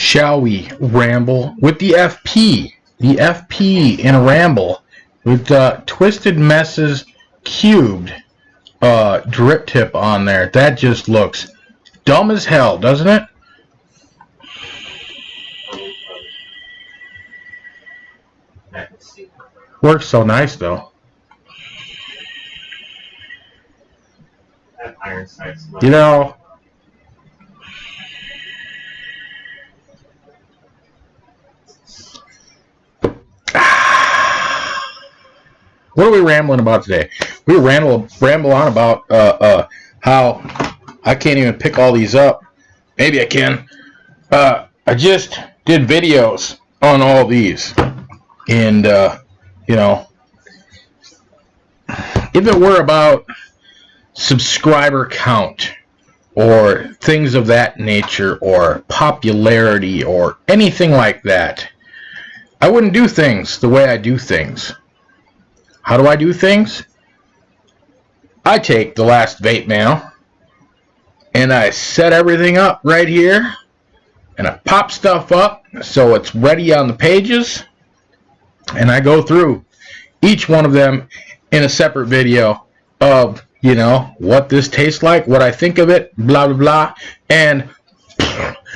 Shall we ramble with the FP? The FP in a ramble with Twisted Messes cubed drip tip on there. That just looks dumb as hell, doesn't it? Works so nice though. You know, what are we rambling about today? We ramble on about how I can't even pick all these up. Maybe I can. I just did videos on all these, and you know, if it were about subscriber count or things of that nature or popularity or anything like that, I wouldn't do things the way I do things. How do I do things? I take the last vape mail and I set everything up right here and I pop stuff up so it's ready on the pages, and I go through each one of them in a separate video of, you know, what this tastes like, what I think of it, blah blah blah, and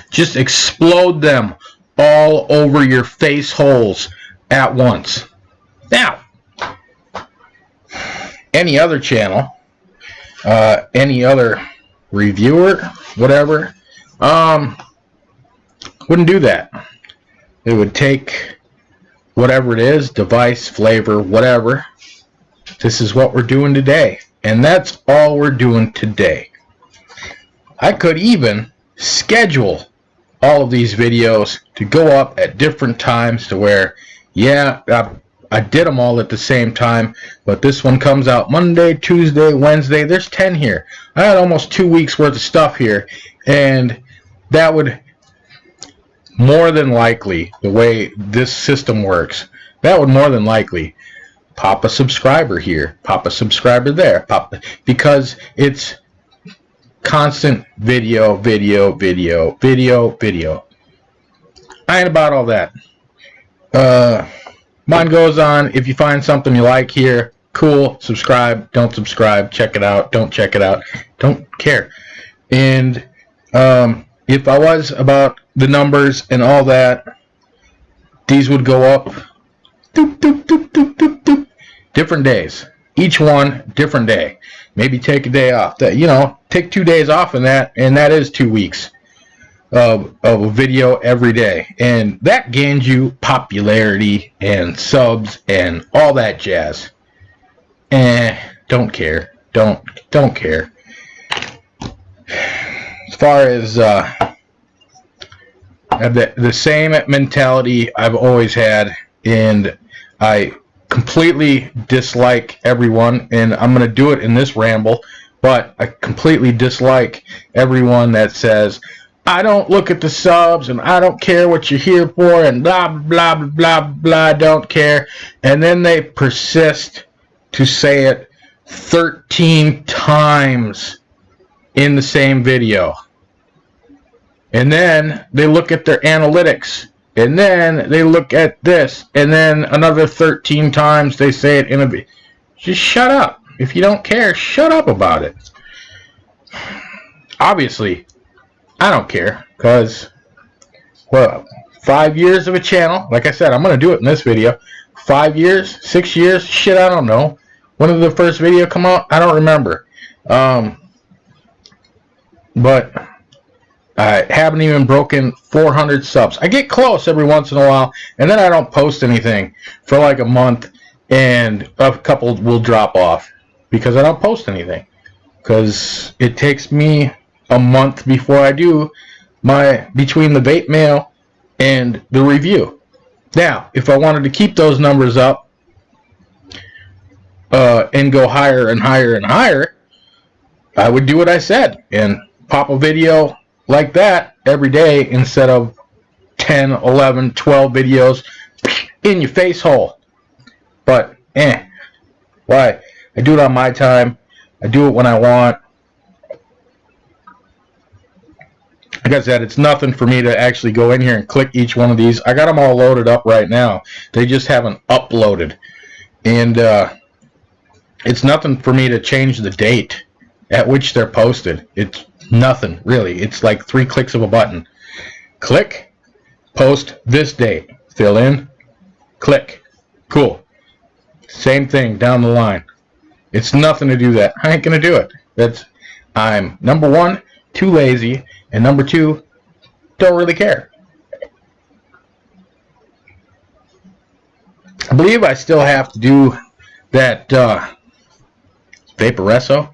just explode them all over your face holes at once. Now, any other channel, any other reviewer, whatever, wouldn't do that. It would take whatever it is, device, flavor, whatever. This is what we're doing today, and that's all we're doing today. I could even schedule all of these videos to go up at different times to where, yeah, I did them all at the same time, but this one comes out Monday, Tuesday, Wednesday. There's 10 here. I had almost 2 weeks worth of stuff here, and that would more than likely, the way this system works, that would more than likely pop a subscriber here, pop a subscriber there, because it's constant video. I ain't about all that. Mine goes on. If you find something you like here, cool, subscribe, don't subscribe, check it out, don't check it out, don't care. And if I was about the numbers and all that, these would go up doop, doop, doop, doop, doop, doop, different days. Each one different day. Maybe take a day off. That, you know, take 2 days off in that, and that is 2 weeks of a video every day, and that gains you popularity and subs and all that jazz. Don't care. Don't care. As far as the same mentality I've always had, and I completely dislike everyone, and I'm going to do it in this ramble, but I completely dislike everyone that says, I don't look at the subs, and I don't care what you're here for, and blah, blah, blah, blah, blah, don't care. And then they persist to say it 13 times in the same video. And then they look at their analytics, and then they look at this, and then another 13 times they say it in a video. Just shut up. If you don't care, shut up about it. Obviously, I don't care, because, well, 5 years of a channel, like I said, I'm going to do it in this video. 5 years, 6 years, shit, I don't know. When did the first video come out? I don't remember. But I haven't even broken 400 subs. I get close every once in a while, and then I don't post anything for like a month, and a couple will drop off because I don't post anything. Because it takes me a month before I do between the vape mail and the review. Now, if I wanted to keep those numbers up and go higher and higher and higher, I would do what I said and pop a video like that every day instead of 10, 11, 12 videos in your face hole. But, why? I do it on my time. I do it when I want. Like I said, it's nothing for me to actually go in here and click each one of these. I got them all loaded up right now. They just haven't uploaded. And it's nothing for me to change the date at which they're posted. It's nothing, really. It's like 3 clicks of a button. Click, post this date. Fill in, click. Cool. Same thing down the line. It's nothing to do that. I ain't going to do it. I'm, number one, too lazy, and number two, don't really care. I believe I still have to do that Vaporesso.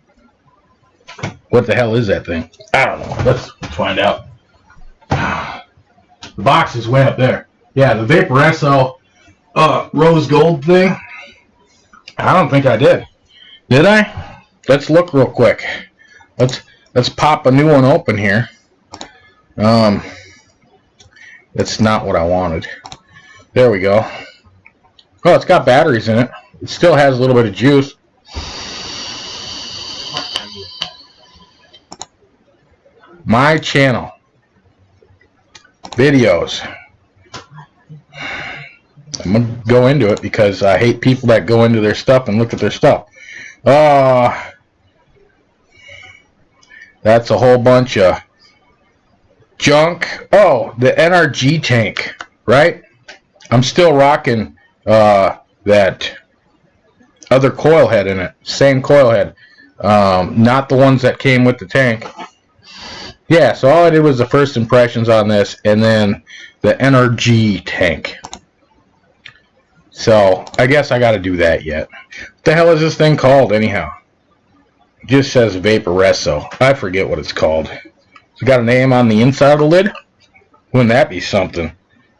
What the hell is that thing? I don't know. Let's find out. The box is way up there. Yeah, the Vaporesso rose gold thing. I don't think I did. Did I? Let's look real quick. Let's pop a new one open here. That's not what I wanted. There we go. Oh, it's got batteries in it. It still has a little bit of juice. My channel. Videos. I'm going to go into it because I hate people that go into their stuff and look at their stuff. That's a whole bunch of junk. Oh, the NRG tank, right? I'm still rocking that other coil head in it. Same coil head. Not the ones that came with the tank. Yeah, so all I did was the first impressions on this and then the NRG tank. So I guess I got to do that yet. What the hell is this thing called anyhow? It just says Vaporesso. I forget what it's called. It's got a name on the inside of the lid? Wouldn't that be something?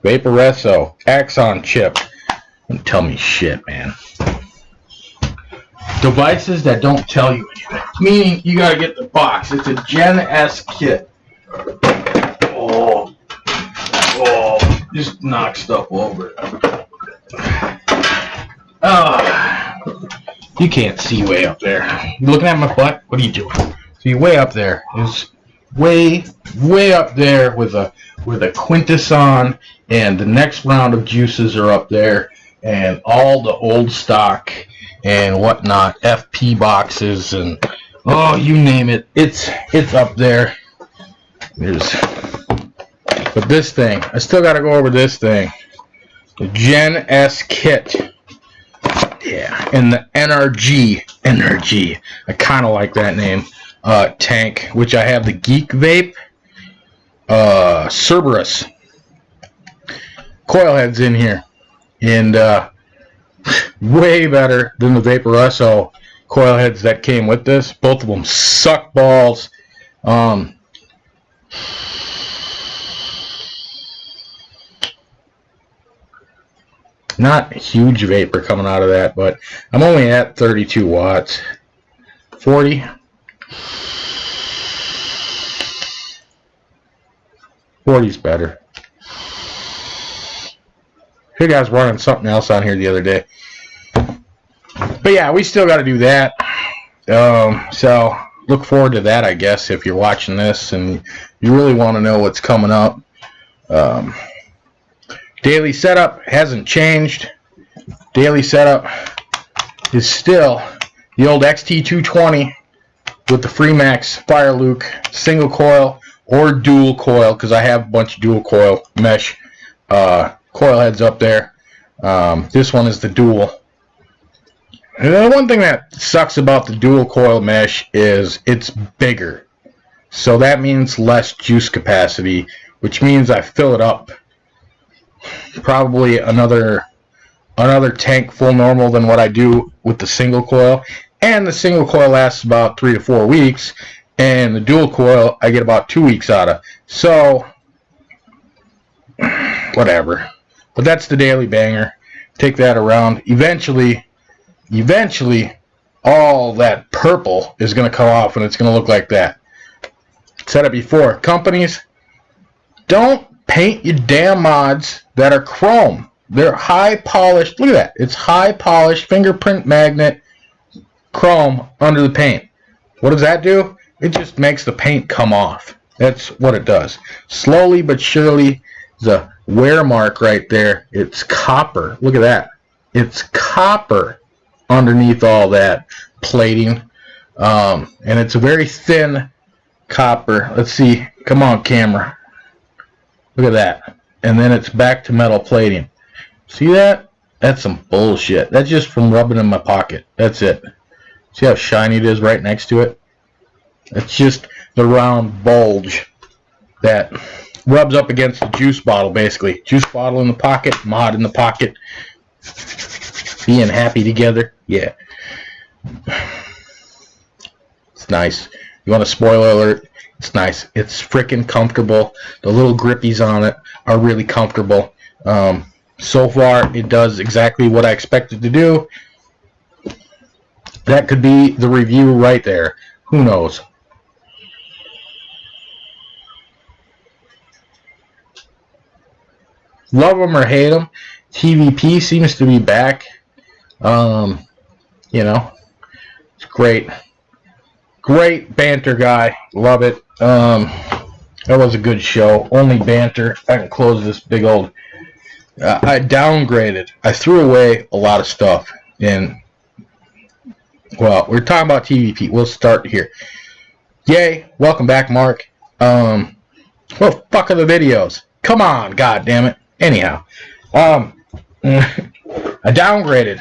Vaporesso. Axon chip. Don't tell me shit, man. Devices that don't tell you anything. Meaning you gotta get the box. It's a Gen S kit. Oh, just knock stuff over. You can't see way up there. You looking at my butt? What are you doing? See, way up there is way up there with a Quintesson, and the next round of juices are up there, and all the old stock and whatnot, FP boxes, and oh, you name it, it's up there. But this thing, I still got to go over this thing, the Gen S kit, yeah, and the NRG, I kind of like that name, tank, which I have the Geek Vape, Cerberus coil heads in here, and way better than the Vaporesso coil heads that came with this. Both of them suck balls. Not huge vapor coming out of that, but I'm only at 32 watts. 40. 40's better. I think I was running something else on here the other day. But yeah, we still got to do that. So look forward to that, I guess, if you're watching this and you really want to know what's coming up. Daily setup hasn't changed. Daily setup is still the old XT220 with the Freemax Fire Luke single coil or dual coil, because I have a bunch of dual coil mesh coil heads up there. This one is the dual. And the one thing that sucks about the dual coil mesh is it's bigger, so that means less juice capacity, which means I fill it up probably another tank full normal than what I do with the single coil, and the single coil lasts about 3 to 4 weeks, and the dual coil I get about 2 weeks out of. So whatever. But that's the daily banger. Take that around. Eventually all that purple is going to come off and it's going to look like that. Said it before. Companies, don't paint your damn mods that are chrome. They're high polished. Look at that. It's high polished fingerprint magnet chrome under the paint. What does that do? It just makes the paint come off. That's what it does. Slowly but surely, the wear mark right there, it's copper. Look at that. It's copper underneath all that plating. And it's a very thin copper. Let's see. Come on, camera. Look at that. And then it's back to metal plating. See that? That's some bullshit. That's just from rubbing in my pocket. That's it. See how shiny it is right next to it? It's just the round bulge that rubs up against the juice bottle, basically. Juice bottle in the pocket, mod in the pocket. Being happy together. Yeah. It's nice. You want a spoiler alert? It's nice. It's freaking comfortable. The little grippies on it are really comfortable. So far, it does exactly what I expected to do. That could be the review right there. Who knows? Love them or hate them, TVP seems to be back. You know, it's great. Great banter guy. Love it. That was a good show. Only banter. I can close this big old... I downgraded. I threw away a lot of stuff. And, well, we're talking about TVP. We'll start here. Yay. Welcome back, Mark. What the fuck are the videos? Come on, god damn it. Anyhow. I downgraded.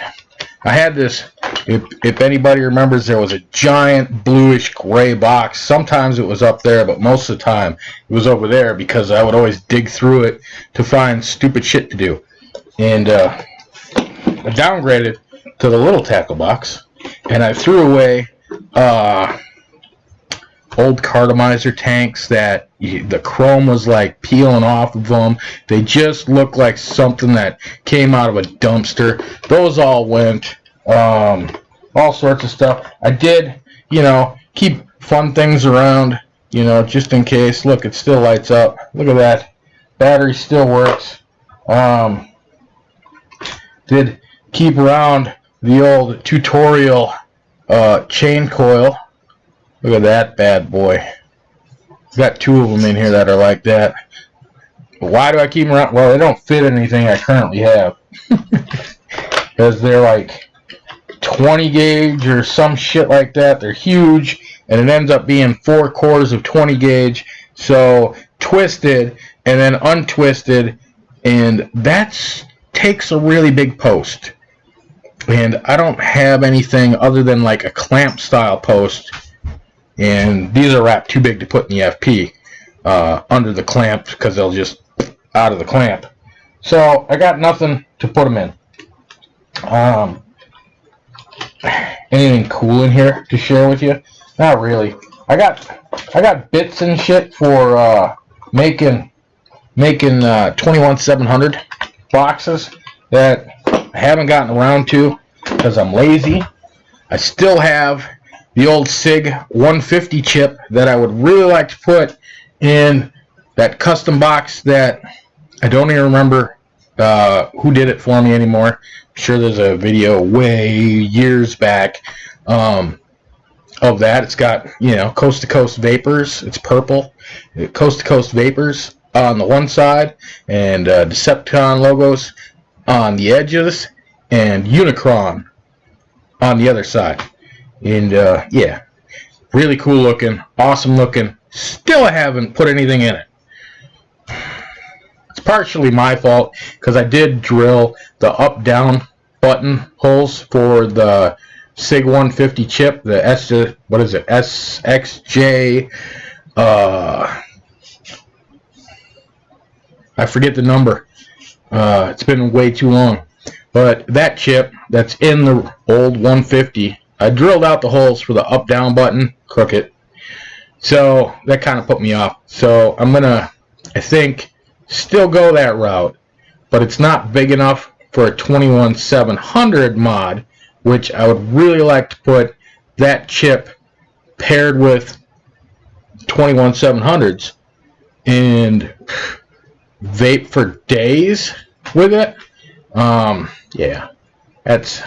I had this... If anybody remembers, there was a giant bluish gray box. Sometimes it was up there, but most of the time it was over there because I would always dig through it to find stupid shit to do. And I downgraded to the little tackle box, and I threw away old cartomizer tanks that the chrome was like peeling off of them. They just looked like something that came out of a dumpster. Those all went. All sorts of stuff. I did, you know, keep fun things around, you know, just in case. Look, it still lights up. Look at that. Battery still works. Did keep around the old tutorial chain coil. Look at that bad boy. Got two of them in here that are like that. Why do I keep them around? Well, they don't fit anything I currently have. Because they're like 20 gauge or some shit like that. They're huge, and it ends up being 4 cores of 20 gauge. So twisted and then untwisted, and that takes a really big post. And I don't have anything other than like a clamp style post, and these are wrapped too big to put in the FP under the clamp because they'll just out of the clamp. So I got nothing to put them in. Anything cool in here to share with you? Not really. I got bits and shit for making 21700 boxes that I haven't gotten around to because I'm lazy. I still have the old SIG 150 chip that I would really like to put in that custom box that I don't even remember who did it for me anymore. I'm sure there's a video way years back of that. It's got, you know, coast to coast vapors. It's purple. Coast to coast vapors on the one side, and Decepticon logos on the edges, and Unicron on the other side. And yeah, really cool looking, awesome looking. Still haven't put anything in it. It's partially my fault because I did drill the up-down button holes for the SIG 150 chip, the SXJ, I forget the number. It's been way too long. But that chip that's in the old 150, I drilled out the holes for the up-down button, crooked. So that kind of put me off. So I'm going to, I think, still go that route. But it's not big enough for a 21700 mod, which I would really like to put that chip paired with 21700s and vape for days with it. Yeah, that's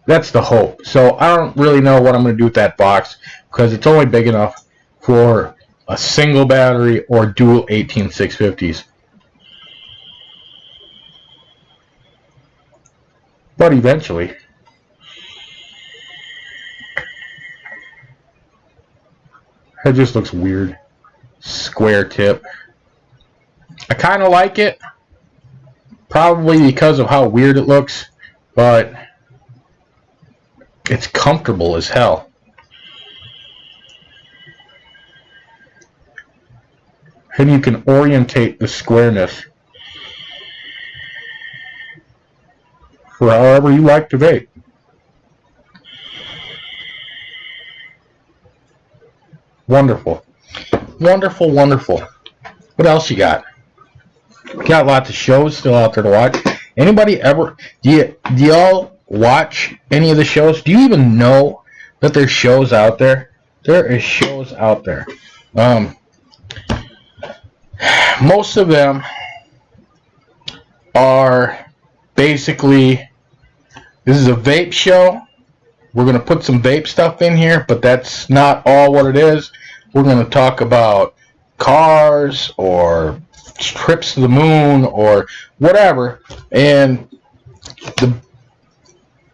the hope. So I don't really know what I'm going to do with that box because it's only big enough for a single battery or dual 18650s. But eventually. It just looks weird. Square tip. I kind of like it. Probably because of how weird it looks. But it's comfortable as hell. And you can orientate the squareness for however you like to vape. Wonderful. Wonderful, wonderful. What else you got? Got lots of shows still out there to watch. Anybody ever... Do y'all watch any of the shows? Do you even know that there's shows out there? There is shows out there. Most of them are basically... This is a vape show. We're going to put some vape stuff in here, but that's not all what it is. We're going to talk about cars or trips to the moon or whatever. And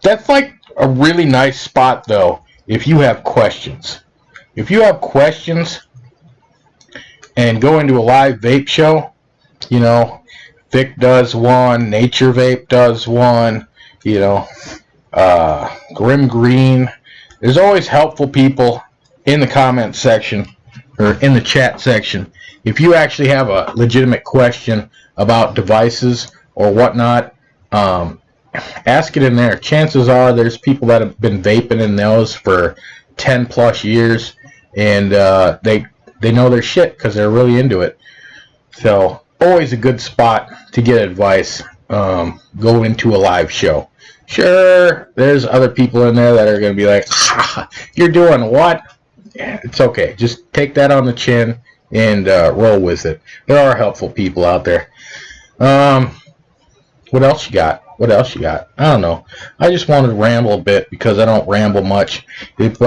that's like a really nice spot, though, if you have questions. If you have questions and go into a live vape show, you know, Vic does one, Nature Vape does one, you know, Grim Green. There's always helpful people in the comment section or in the chat section. If you actually have a legitimate question about devices or whatnot, ask it in there. Chances are there's people that have been vaping in those for 10 plus years, and they know their shit because they're really into it. So always a good spot to get advice. Go into a live show. Sure, there's other people in there that are going to be like, you're doing what? Yeah, it's okay. Just take that on the chin and roll with it. There are helpful people out there. What else you got? What else you got? I don't know. I just wanted to ramble a bit because I don't ramble much. If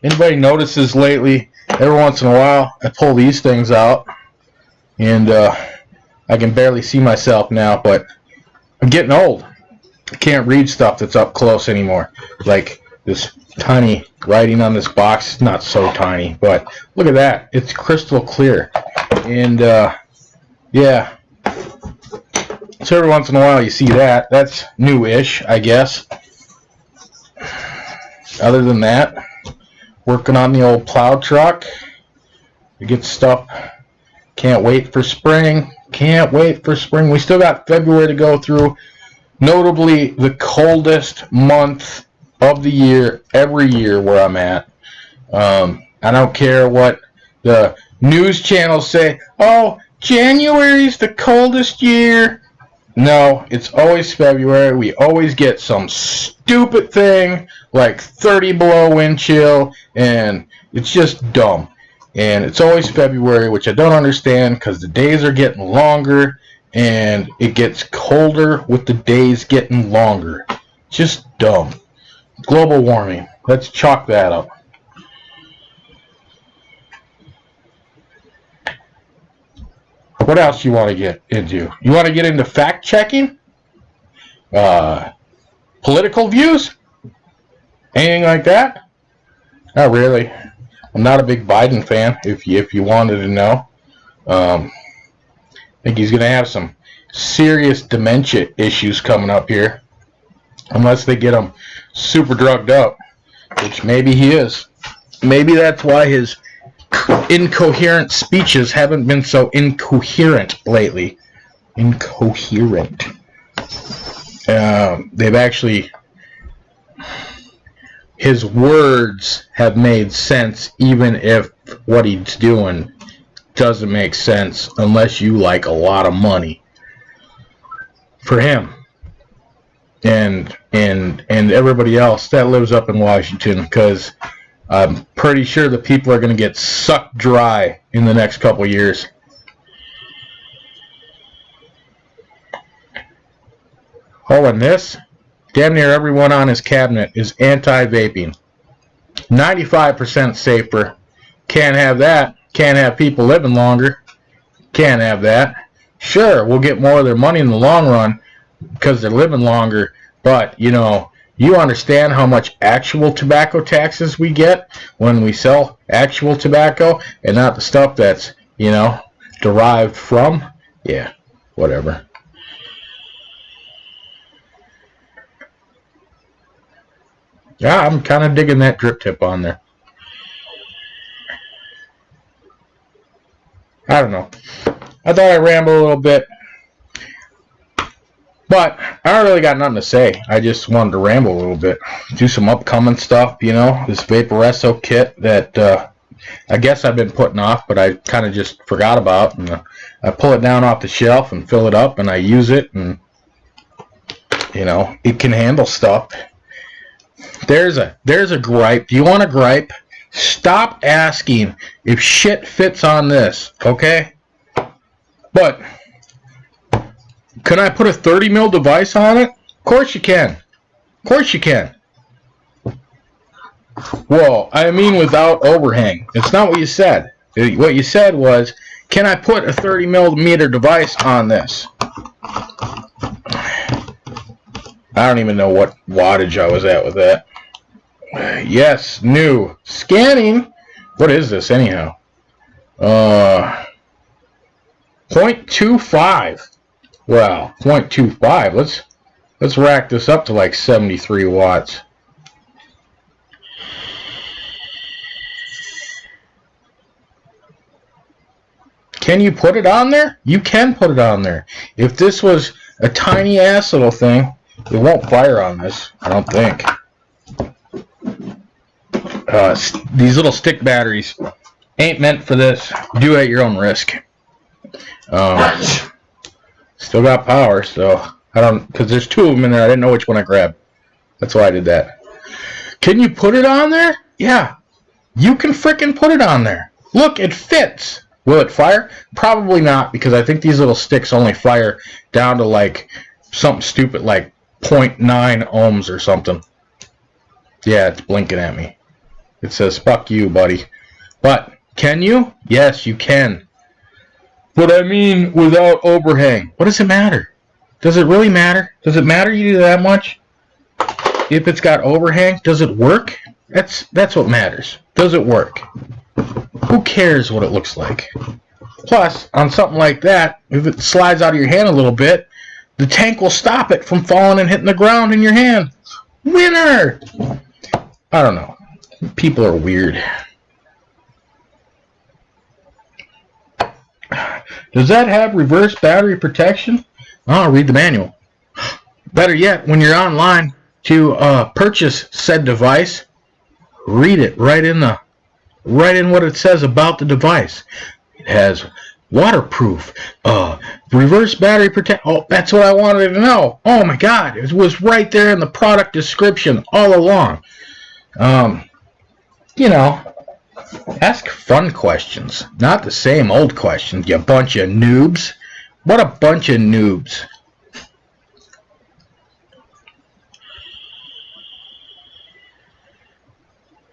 anybody notices lately, every once in a while, I pull these things out, and I can barely see myself now, but I'm getting old. I can't read stuff that's up close anymore. Like this tiny writing on this box. It's not so tiny, but look at that. It's crystal clear. And yeah. So every once in a while you see that. That's new-ish, I guess. Other than that, working on the old plow truck. We get stuff. Can't wait for spring. Can't wait for spring. We still got February to go through. Notably, the coldest month of the year, every year where I'm at. I don't care what the news channels say. Oh, January's the coldest year. No, it's always February. We always get some stupid thing like 30 below wind chill, and it's just dumb. And it's always February, which I don't understand because the days are getting longer. And it gets colder with the days getting longer. Just dumb. Global warming. Let's chalk that up. What else you want to get into? You want to get into fact checking? Political views? Anything like that? Not really. I'm not a big Biden fan, if you wanted to know. I think he's going to have some serious dementia issues coming up here. Unless they get him super drugged up, which maybe he is. Maybe that's why his incoherent speeches haven't been so incoherent lately. Incoherent. They've actually... His words have made sense even if what he's doing doesn't make sense unless you like a lot of money for him and everybody else that lives up in Washington, because I'm pretty sure the people are going to get sucked dry in the next couple years. Oh, and this, damn near everyone on his cabinet is anti-vaping. 95% safer. Can't have that. Can't have people living longer. Can't have that. Sure, we'll get more of their money in the long run because they're living longer, but, you know, you understand how much actual tobacco taxes we get when we sell actual tobacco and not the stuff that's, you know, derived from? Yeah, whatever. Yeah, I'm kind of digging that drip tip on there. I don't know. I thought I'd ramble a little bit. But I don't really got nothing to say. I just wanted to ramble a little bit. Do some upcoming stuff, you know. This Vaporesso kit that I guess I've been putting off, but I kind of just forgot about. And I pull it down off the shelf and fill it up, and I use it. And, you know, it can handle stuff. There's a gripe. Do you want a gripe? Stop asking if shit fits on this, okay? But can I put a 30 mil device on it? Of course you can. Of course you can. Well, I mean without overhang. It's not what you said. What you said was, can I put a 30 millimeter device on this? I don't even know what wattage I was at with that. Yes, new. Scanning. What is this anyhow? 0.25. Well, 0.25. Let's rack this up to like 73 watts. Can you put it on there? You can put it on there. If this was a tiny ass little thing, it won't fire on this, I don't think. These little stick batteries ain't meant for this. Do at your own risk. Still got power, so I don't, because there's two of them in there. I didn't know which one I grabbed. That's why I did that. Can you put it on there? Yeah, you can frickin' put it on there. Look, it fits. Will it fire? Probably not, because I think these little sticks only fire down to like something stupid like 0.9 ohms or something. Yeah, it's blinking at me. It says, fuck you, buddy. But, can you? Yes, you can. But I mean, without overhang. What does it matter? Does it really matter? Does it matter you do that much? If it's got overhang, does it work? That's what matters. Does it work? Who cares what it looks like? Plus, on something like that, if it slides out of your hand a little bit, the tank will stop it from falling and hitting the ground in your hand. Winner! I don't know. People are weird. Does that have reverse battery protection? Oh, read the manual. Better yet, when you're online to purchase said device, read it right in what it says about the device. It has waterproof, reverse battery protect. Oh, that's what I wanted to know. Oh my God, it was right there in the product description all along. You know, ask fun questions, not the same old questions, you bunch of noobs. What a bunch of noobs.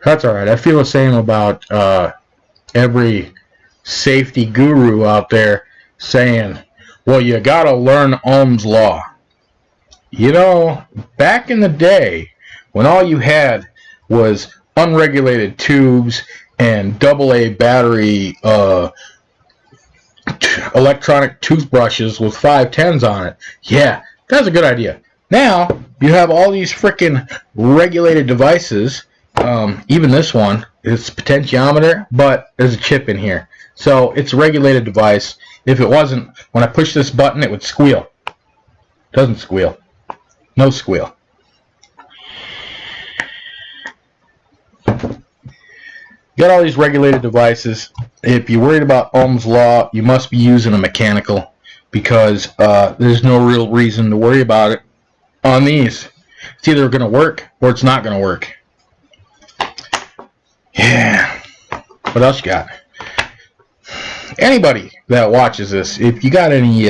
That's alright. I feel the same about every safety guru out there saying, well, you gotta learn Ohm's law. You know, back in the day, when all you had was unregulated tubes and AA battery electronic toothbrushes with 510s on it, yeah, that's a good idea. Now, you have all these freaking regulated devices. Even this one, it's potentiometer, but there's a chip in here. So it's a regulated device. If it wasn't, when I push this button, it would squeal. Doesn't squeal. No squeal. Got all these regulated devices. If you're worried about Ohm's law, you must be using a mechanical, because there's no real reason to worry about it on these. It's either going to work or it's not going to work. Yeah. What else you got? Anybody that watches this, if you got any,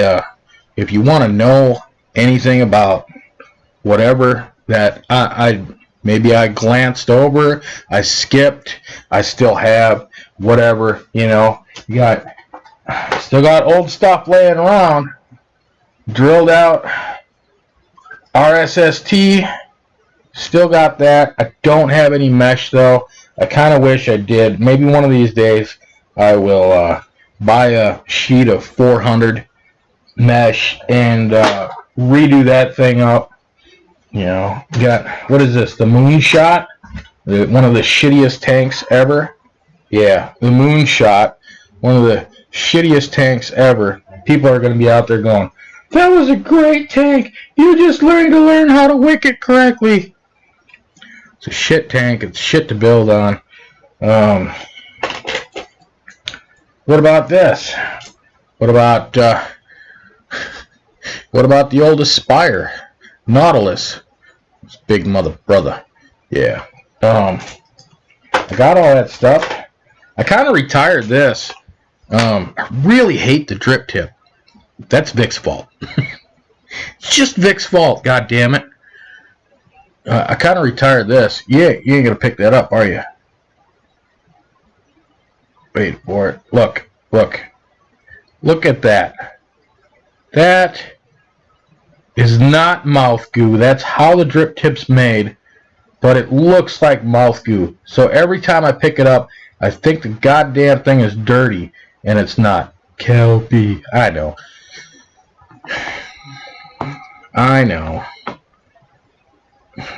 if you want to know anything about whatever that maybe I glanced over, I skipped, I still have, whatever, you know, You got, still got old stuff laying around. Drilled out RSST. Still got that. I don't have any mesh though. I kind of wish I did. Maybe one of these days I will buy a sheet of 400 mesh and redo that thing up. You know, got, what is this? The Moonshot? One of the shittiest tanks ever. Yeah, the Moonshot. One of the shittiest tanks ever. People are going to be out there going, that was a great tank. You just learn how to wick it correctly. It's a shit tank. It's shit to build on. What about this? What about the old Aspire? Nautilus. It's big mother brother. Yeah. I got all that stuff. I kind of retired this. I really hate the drip tip. That's Vic's fault. It's just Vic's fault, god damn it. I kind of retired this. Yeah, you ain't gonna pick that up, are you? Wait for it. Look at that. That is not mouth goo. That's how the drip tip's made, but it looks like mouth goo. So every time I pick it up, I think the goddamn thing is dirty, and it's not. Kelpie. I know.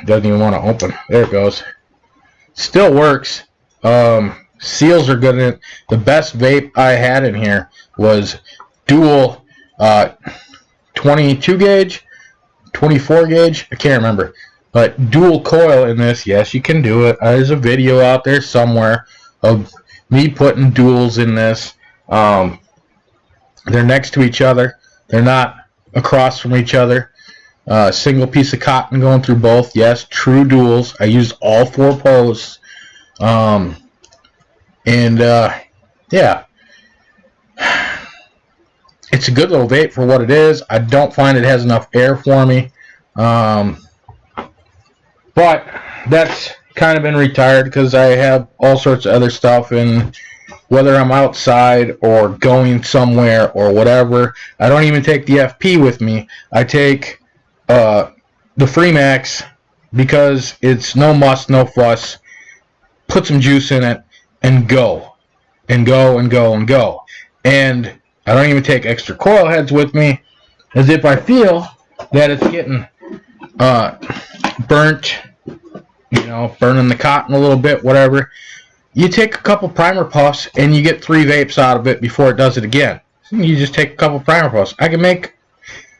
Doesn't even want to open. There it goes. Still works. Seals are good in it. The best vape I had in here was dual 22 gauge, 24 gauge. I can't remember. But dual coil in this. Yes, you can do it. There's a video out there somewhere of me putting duals in this. They're next to each other. They're not across from each other. Single piece of cotton going through both. Yes, true duals. I used all 4 posts. Yeah. It's a good little vape for what it is. I don't find it has enough air for me. But that's kind of been retired because I have all sorts of other stuff, and whether I'm outside or going somewhere or whatever, I don't even take the FP with me. I take the Freemax because it's no muss, no fuss. Put some juice in it and go. And go and go and go. And I don't even take extra coil heads with me, as if I feel that it's getting burnt, you know, burning the cotton a little bit, whatever. You take a couple primer puffs and you get 3 vapes out of it before it does it again. You just take a couple primer puffs. I can make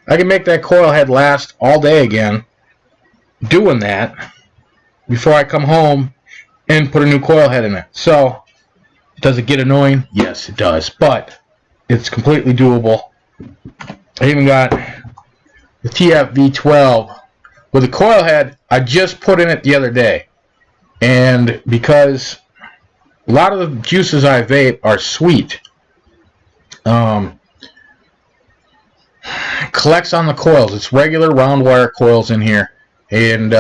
that coil head last all day again doing that before I come home and put a new coil head in it. So, does it get annoying? Yes, it does. But it's completely doable. I even got the TF-V12 with a coil head I just put in it the other day. And because a lot of the juices I vape are sweet, collects on the coils. It's regular round wire coils in here, and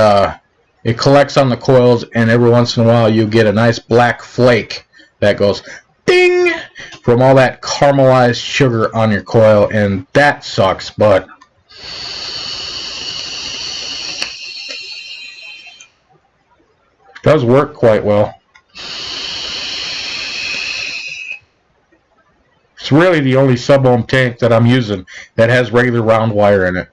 it collects on the coils, and every once in a while you get a nice black flake that goes ding from all that caramelized sugar on your coil, and that sucks, but it does work quite well. It's really the only sub-ohm tank that I'm using that has regular round wire in it.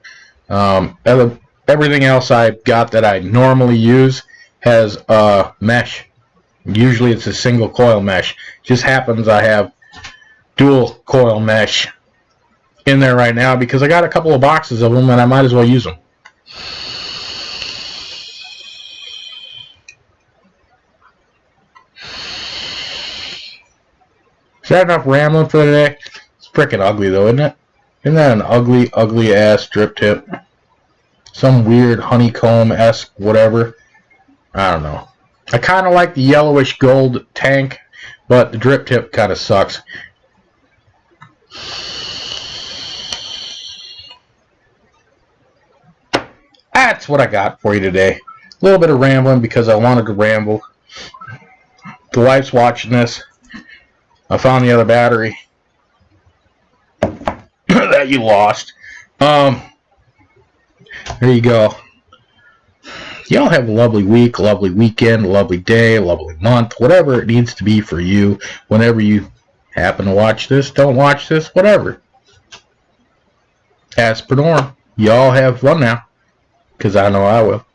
Everything else I've got that I normally use has mesh. Usually it's a single coil mesh. Just happens I have dual coil mesh in there right now because I got a couple of boxes of them and I might as well use them. Is that enough rambling for today? It's freaking ugly though, isn't it? Isn't that an ugly, ugly ass drip tip? Some weird honeycomb-esque whatever. I don't know. I kind of like the yellowish gold tank, but the drip tip kind of sucks. That's what I got for you today. A little bit of rambling because I wanted to ramble. The wife's watching this. I found the other battery that you lost. There you go. Y'all have a lovely week, a lovely weekend, a lovely day, a lovely month, whatever it needs to be for you. Whenever you happen to watch this, don't watch this, whatever. As per norm, y'all have fun now, because I know I will.